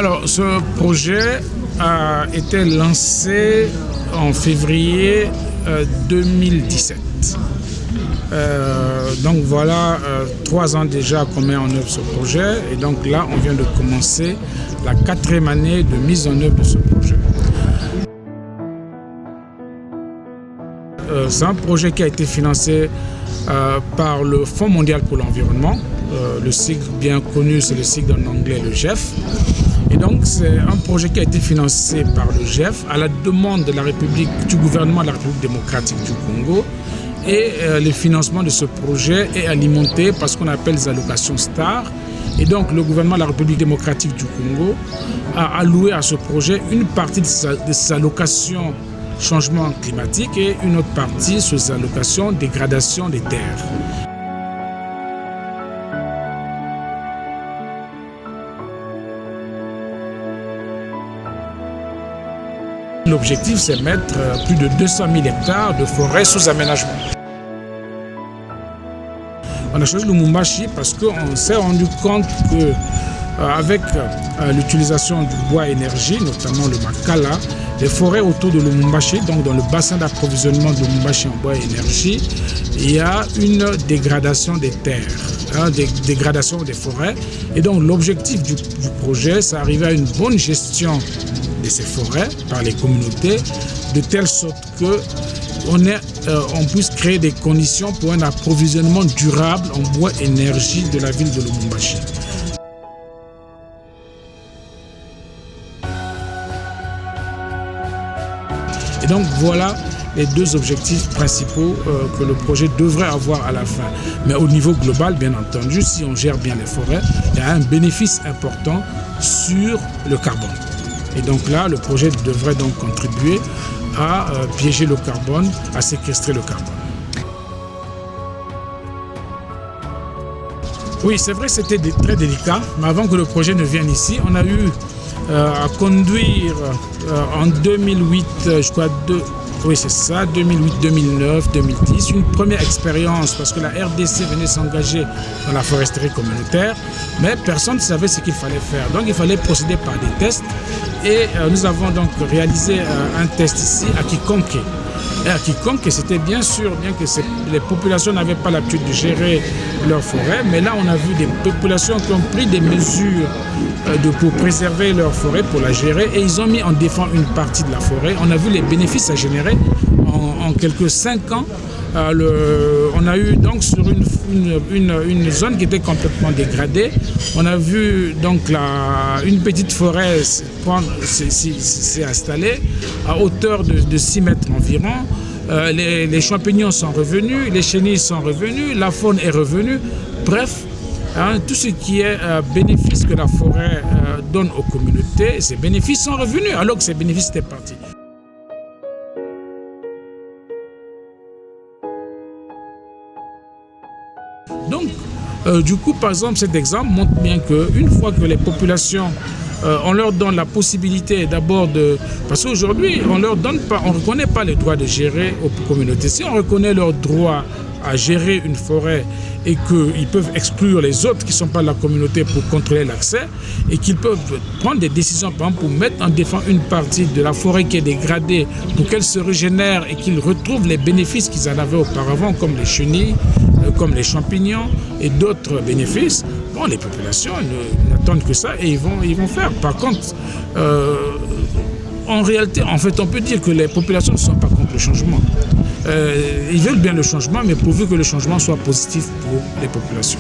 Alors, ce projet a été lancé en février 2017. Donc voilà, 3 ans déjà qu'on met en œuvre ce projet. Et donc là, on vient de commencer la 4e année de mise en œuvre de ce projet. C'est un projet qui a été financé par le Fonds mondial pour l'environnement. Le cycle bien connu, c'est le cycle en anglais, le GEF. Et donc, c'est un projet qui a été financé par le GEF à la demande de du gouvernement de la République démocratique du Congo. Et le financement de ce projet est alimenté par ce qu'on appelle les allocations STAR. Et donc, le gouvernement de la République démocratique du Congo a alloué à ce projet une partie de ses allocations changement climatique et une autre partie sur les allocations dégradation des terres. L'objectif, c'est mettre plus de 200 000 hectares de forêt sous aménagement. On a choisi Lumumbashi parce qu'on s'est rendu compte qu'avec l'utilisation du bois énergie, notamment le Makala, les forêts autour de Lumumbashi, donc dans le bassin d'approvisionnement de Lumumbashi en bois énergie, il y a une dégradation des terres, dégradation des forêts. Et donc l'objectif du projet, c'est d'arriver à une bonne gestion de ces forêts par les communautés, de telle sorte qu'on puisse créer des conditions pour un approvisionnement durable en bois énergie de la ville de Lumumbashi. Et donc voilà les 2 objectifs principaux que le projet devrait avoir à la fin. Mais au niveau global, bien entendu, si on gère bien les forêts, il y a un bénéfice important sur le carbone. Et donc là, le projet devrait donc contribuer à piéger le carbone, à séquestrer le carbone. Oui, c'est vrai, c'était très délicat, mais avant que le projet ne vienne ici, on a eu à conduire en 2008, je crois, 2008, 2009, 2010, une première expérience parce que la RDC venait s'engager dans la foresterie communautaire, mais personne ne savait ce qu'il fallait faire. Donc il fallait procéder par des tests et nous avons donc réalisé un test ici à Kikonke. Et à Kikonke, c'était bien sûr, bien que les populations n'avaient pas l'habitude de gérer leurs forêts, mais là on a vu des populations qui ont pris des mesures pour préserver leur forêt, pour la gérer, et ils ont mis en défense une partie de la forêt. On a vu les bénéfices à générer en quelques 5 ans. On a eu donc sur une zone qui était complètement dégradée, on a vu donc une petite forêt s'est installée à hauteur de 6 mètres environ. Les champignons sont revenus, les chenilles sont revenues, la faune est revenue. Bref, tout ce qui est bénéfice que la forêt donne aux communautés, ces bénéfices sont revenus alors que ces bénéfices étaient partis. Donc, du coup, par exemple, cet exemple montre bien qu'une fois que les populations, on leur donne la possibilité d'abord de... Parce qu'aujourd'hui, on ne reconnaît pas les droits de gérer aux communautés. Si on reconnaît leurs droits à gérer une forêt et qu'ils peuvent exclure les autres qui ne sont pas de la communauté pour contrôler l'accès et qu'ils peuvent prendre des décisions, par exemple, pour mettre en défense une partie de la forêt qui est dégradée pour qu'elle se régénère et qu'ils retrouvent les bénéfices qu'ils en avaient auparavant, comme les chenilles, comme les champignons et d'autres bénéfices, bon, les populations n'attendent que ça et ils vont faire. Par contre, en réalité, en fait, on peut dire que les populations ne sont pas contre le changement. Ils veulent bien le changement, mais pourvu que le changement soit positif pour les populations.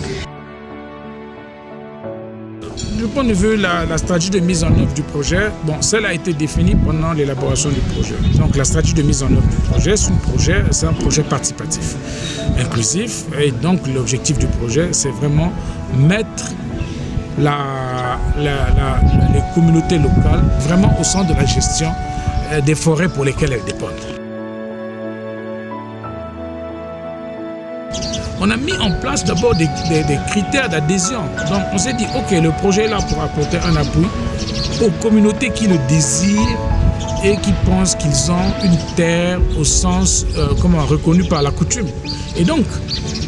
Du point de vue de la stratégie de mise en œuvre du projet, bon, celle a été définie pendant l'élaboration du projet. Donc la stratégie de mise en œuvre du projet, c'est un projet participatif, inclusif. Et donc l'objectif du projet, c'est vraiment mettre les communautés locales vraiment au centre de la gestion des forêts pour lesquelles elles dépendent. On a mis en place d'abord des critères d'adhésion. Donc on s'est dit, ok, le projet est là pour apporter un appui aux communautés qui le désirent et qui pensent qu'ils ont une terre au sens reconnu par la coutume. Et donc,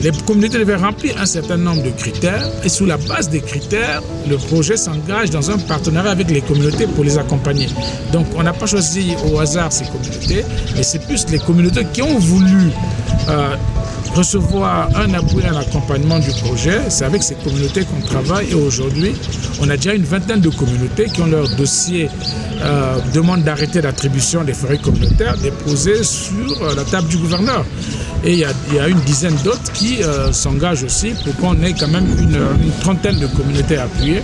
les communautés devaient remplir un certain nombre de critères et sous la base des critères, le projet s'engage dans un partenariat avec les communautés pour les accompagner. Donc, on n'a pas choisi au hasard ces communautés, mais c'est plus les communautés qui ont voulu recevoir un appui, un accompagnement du projet. C'est avec ces communautés qu'on travaille et aujourd'hui, on a déjà une vingtaine de communautés qui ont leur dossier demande d'arrêté d'attribution des forêts communautaires déposé sur la table du gouverneur. Et il y a une dizaine d'autres qui s'engagent aussi pour qu'on ait quand même une trentaine de communautés appuyées.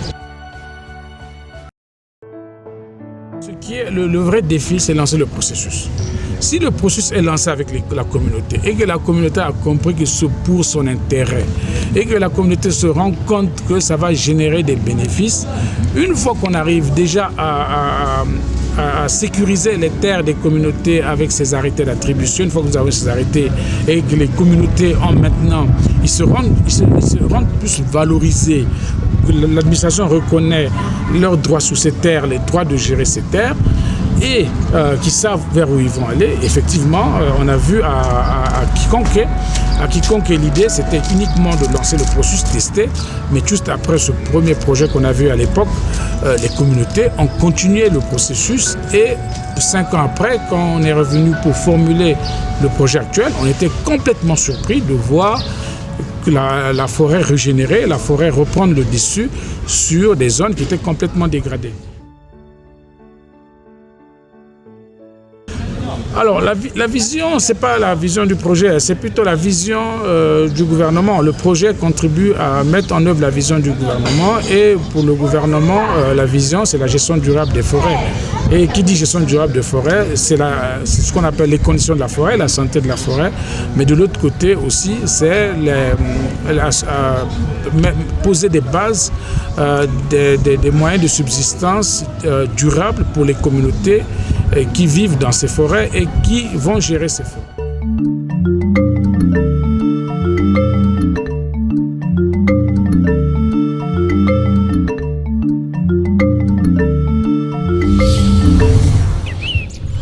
Ce qui est le vrai défi, c'est lancer le processus. Si le processus est lancé avec la communauté et que la communauté a compris que c'est pour son intérêt et que la communauté se rend compte que ça va générer des bénéfices, une fois qu'on arrive déjà à sécuriser les terres des communautés avec ces arrêtés d'attribution, une fois que vous avez ces arrêtés et que les communautés ont maintenant, ils se rendent plus valorisés, l'administration reconnaît leurs droits sur ces terres, les droits de gérer ces terres, et qui savent vers où ils vont aller. Effectivement, on a vu à quiconque l'idée, c'était uniquement de lancer le processus testé, mais juste après ce premier projet qu'on a vu à l'époque, les communautés ont continué le processus et 5 ans après, quand on est revenu pour formuler le projet actuel, on était complètement surpris de voir que la forêt régénérer, la forêt reprendre le dessus sur des zones qui étaient complètement dégradées. Alors, la vision, ce n'est pas la vision du projet, c'est plutôt la vision du gouvernement. Le projet contribue à mettre en œuvre la vision du gouvernement et pour le gouvernement, la vision, c'est la gestion durable des forêts. Et qui dit gestion durable des forêts, c'est ce qu'on appelle les conditions de la forêt, la santé de la forêt. Mais de l'autre côté aussi, c'est poser des bases, des moyens de subsistance durables pour les communautés qui vivent dans ces forêts et qui vont gérer ces forêts.